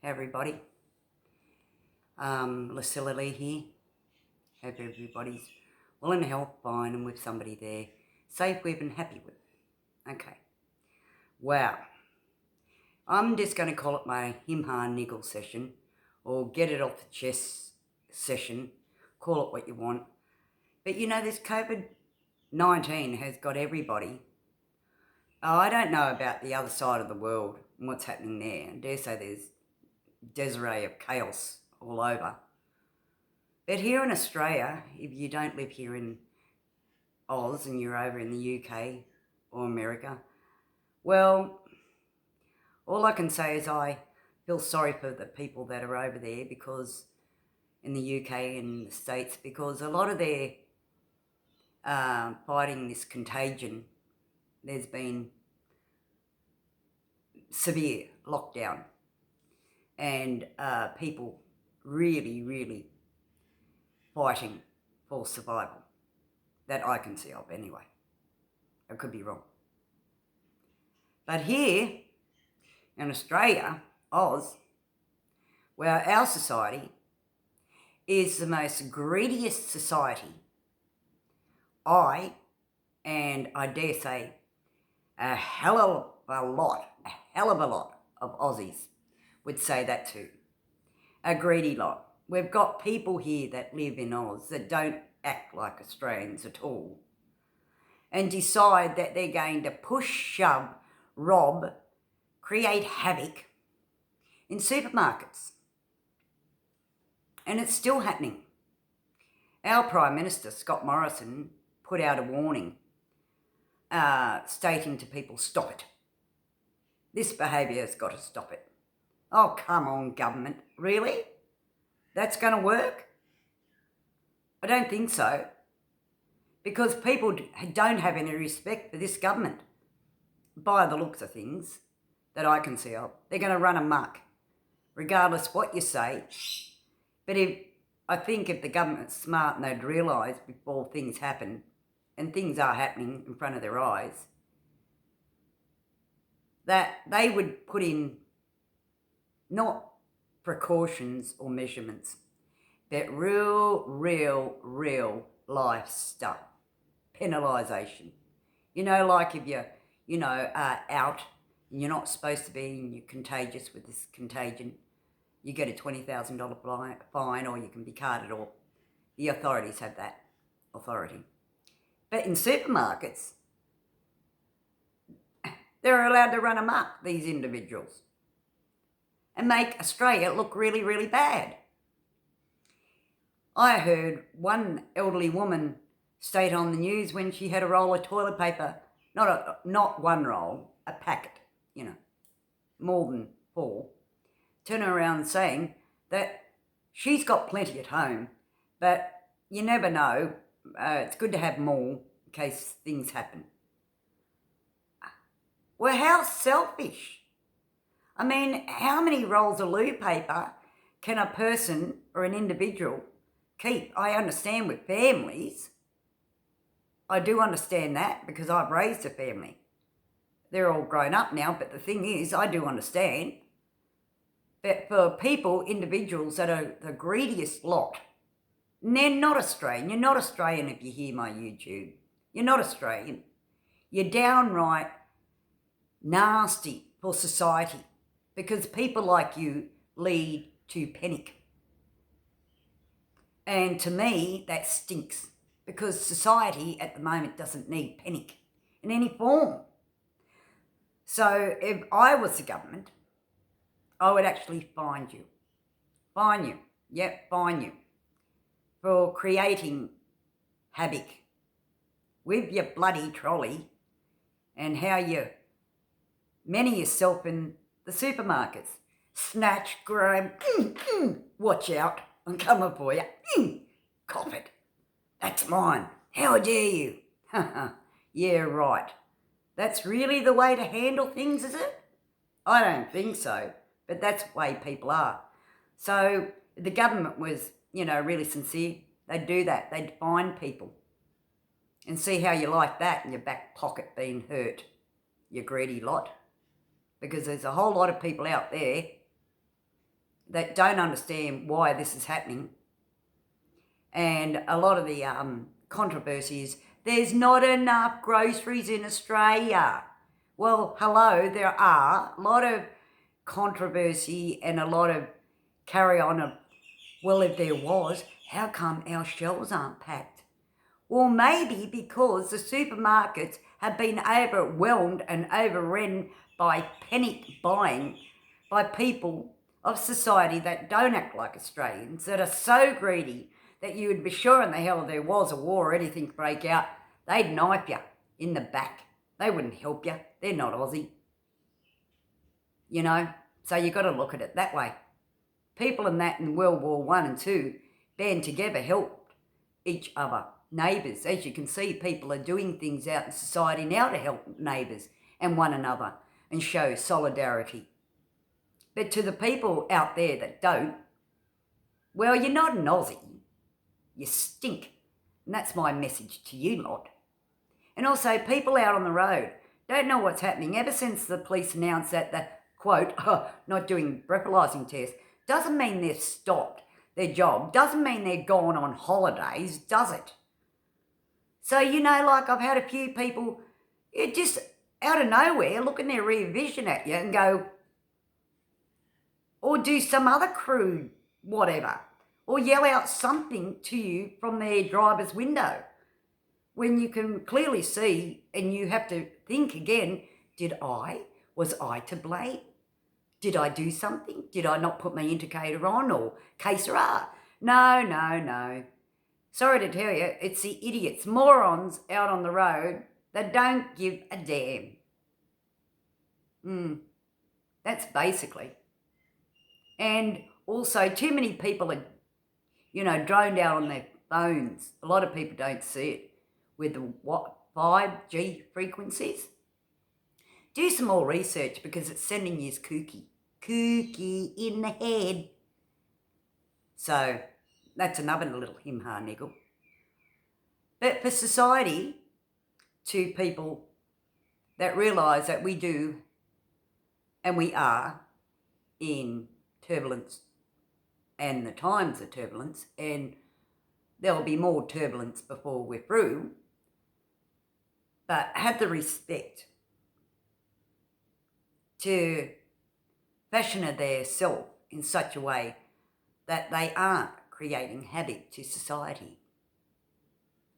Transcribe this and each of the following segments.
everybody. Lucilla Lee here. Hope everybody's well and health, fine, and with somebody there, safe with and happy with. Okay. Wow. I'm just going to call it my him-ha niggle session, or get it off the chest session. Call it what you want. But you know, this COVID-19 has got everybody. I don't know about the other side of the world and what's happening there. I dare say there's disarray of chaos all over. But here in Australia, if you don't live here in Oz and you're over in the UK or America, well, all I can say is I feel sorry for the people that are over there because in the UK and the States, because a lot of their fighting this contagion, there's been severe lockdown and people really fighting for survival, that I can see of anyway. I could be wrong. But here in Australia, Oz, where our society is the most greediest society, I dare say a hell of a lot of Aussies would say that too. A greedy lot. We've got people here that live in Oz that don't act like Australians at all and decide that they're going to push, shove, rob, create havoc in supermarkets. And it's still happening. Our Prime Minister, Scott Morrison, put out a warning stating to people, stop it. This behaviour has got to stop it. Oh, come on, government. Really? That's going to work? I don't think so. Because people don't have any respect for this government, by the looks of things that I can see of. They're going to run amok, regardless what you say. But I think if the government's smart and they'd realise before things happen, and things are happening in front of their eyes, that they would put in not precautions or measurements, but real life stuff. Penalisation. You know, like if you're, out and you're not supposed to be and you're contagious with this contagion, you get a $20,000 fine or you can be carted off. The authorities have that authority. But in supermarkets, they're allowed to run amok, these individuals, and make Australia look really bad. I heard one elderly woman state on the news when she had a roll of toilet paper, not one roll, a packet, more than 4, turning around saying that she's got plenty at home, but you never know, it's good to have more in case things happen. Well, how selfish. I mean, how many rolls of loo paper can a person or an individual keep? I understand with families. I do understand that because I've raised a family. They're all grown up now, but the thing is, I do understand. But for people, individuals that are the greediest lot, and they're not Australian. You're not Australian if you hear my YouTube. You're not Australian. You're downright nasty for society because people like you lead to panic. And to me, that stinks because society at the moment doesn't need panic in any form. So if I was the government, I would actually fine you. Fine you. Yep, fine you. For creating havoc with your bloody trolley and how you manner yourself in the supermarkets. Snatch, grab, watch out, I'm coming for you. Cop it. That's mine. How dare you? Yeah, right. That's really the way to handle things, is it? I don't think so, but that's the way people are. So if the government was, really sincere, they'd do that. They'd fine people and see how you like that in your back pocket being hurt, you greedy lot. Because there's a whole lot of people out there that don't understand why this is happening. And a lot of the controversy is there's not enough groceries in Australia. Well, hello, there are a lot of controversy and a lot of carry on of, well, if there was, how come our shelves aren't packed? Well, maybe because the supermarkets have been overwhelmed and overrun by panic buying by people of society that don't act like Australians, that are so greedy that you would be sure in the hell if there was a war or anything break out, they'd knife you in the back. They wouldn't help you. They're not Aussie. You know? So you got to look at it that way. People in World War One and Two band together, helped each other, neighbours. As you can see, people are doing things out in society now to help neighbours and one another and show solidarity. But to the people out there that don't, well, you're not an Aussie. You stink. And that's my message to you lot. And also, people out on the road don't know what's happening. Ever since the police announced that the, quote, not doing breathalyzing tests, doesn't mean they've stopped their job, doesn't mean they're gone on holidays, does it? So, you know, like I've had a few people just out of nowhere look in their rear vision at you and go, or do some other crude whatever, or yell out something to you from their driver's window when you can clearly see and you have to think again, was I to blame? Did I do something? Did I not put my indicator on or que sera? No. Sorry to tell you, it's the idiots, morons out on the road that don't give a damn. That's basically. And also, too many people are, droned out on their phones. A lot of people don't see it with the 5G frequencies. Do some more research because it's sending you kooky in the head. So that's another little him-ha niggle. But for society, to people that realise that we do and we are in turbulence and the times of turbulence, and there'll be more turbulence before we're through, but have the respect to fashion their self in such a way that they aren't creating havoc to society,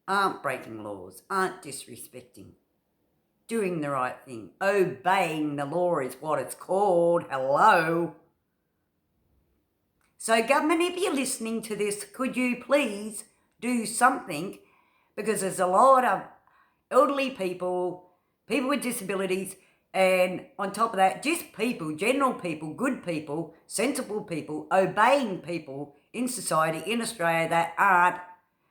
aren't breaking laws, aren't disrespecting, doing the right thing. Obeying the law is what it's called. Hello. So government, if you're listening to this, could you please do something? Because there's a lot of elderly people, people with disabilities, and on top of that, just people, general people, good people, sensible people, obeying people in society in Australia that aren't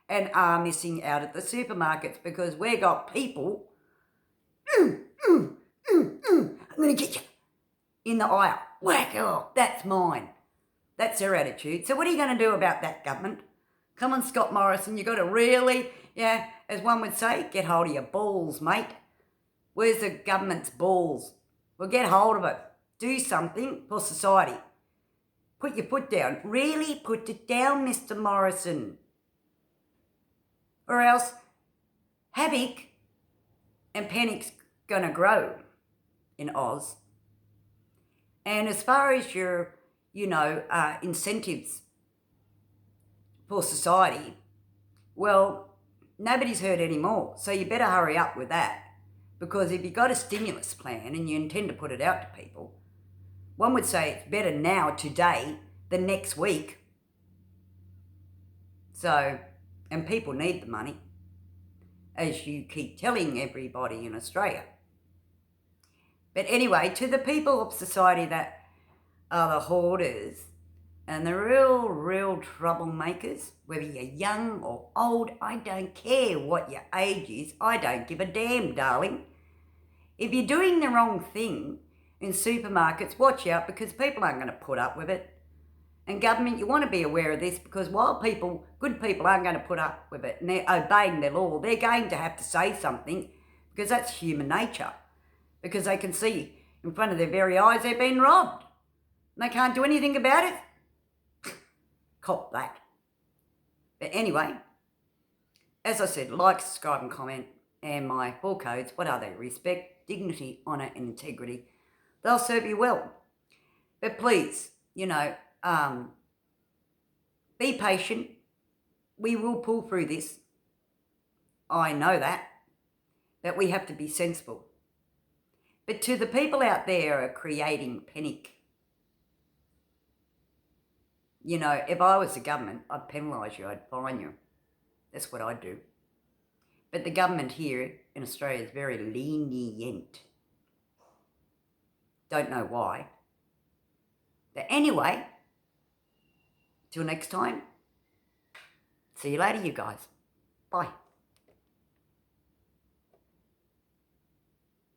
and are missing out at the supermarkets because we've got people, I'm going to get you in the aisle. Whack off, that's mine. That's their attitude. So what are you going to do about that, government? Come on, Scott Morrison, you've got to really, as one would say, get hold of your balls, mate. Where's the government's balls? Well, get hold of it. Do something for society. Put your foot down. Really put it down, Mr. Morrison. Or else havoc and panic's going to grow in Oz. And as far as your, incentives for society, well, nobody's heard any more. So you better hurry up with that. Because if you've got a stimulus plan and you intend to put it out to people, one would say it's better now, today, than next week. So, and people need the money, as you keep telling everybody in Australia. But anyway, to the people of society that are the hoarders and the real troublemakers, whether you're young or old, I don't care what your age is. I don't give a damn, darling. If you're doing the wrong thing in supermarkets, watch out because people aren't going to put up with it. And government, you want to be aware of this because while good people aren't going to put up with it and they're obeying their law, they're going to have to say something because that's human nature. Because they can see in front of their very eyes they're being robbed. And they can't do anything about it. cop that. But anyway, as I said, like, subscribe and comment. And my 4 codes, what are they? Respect, dignity, honour and integrity. They'll serve you well. But please, be patient. We will pull through this. I know that. But we have to be sensible. But to the people out there who are creating panic, if I was the government, I'd penalise you, I'd fine you. That's what I'd do. But the government here in Australia is very lenient. Don't know why. But anyway, till next time, see you later, you guys. Bye.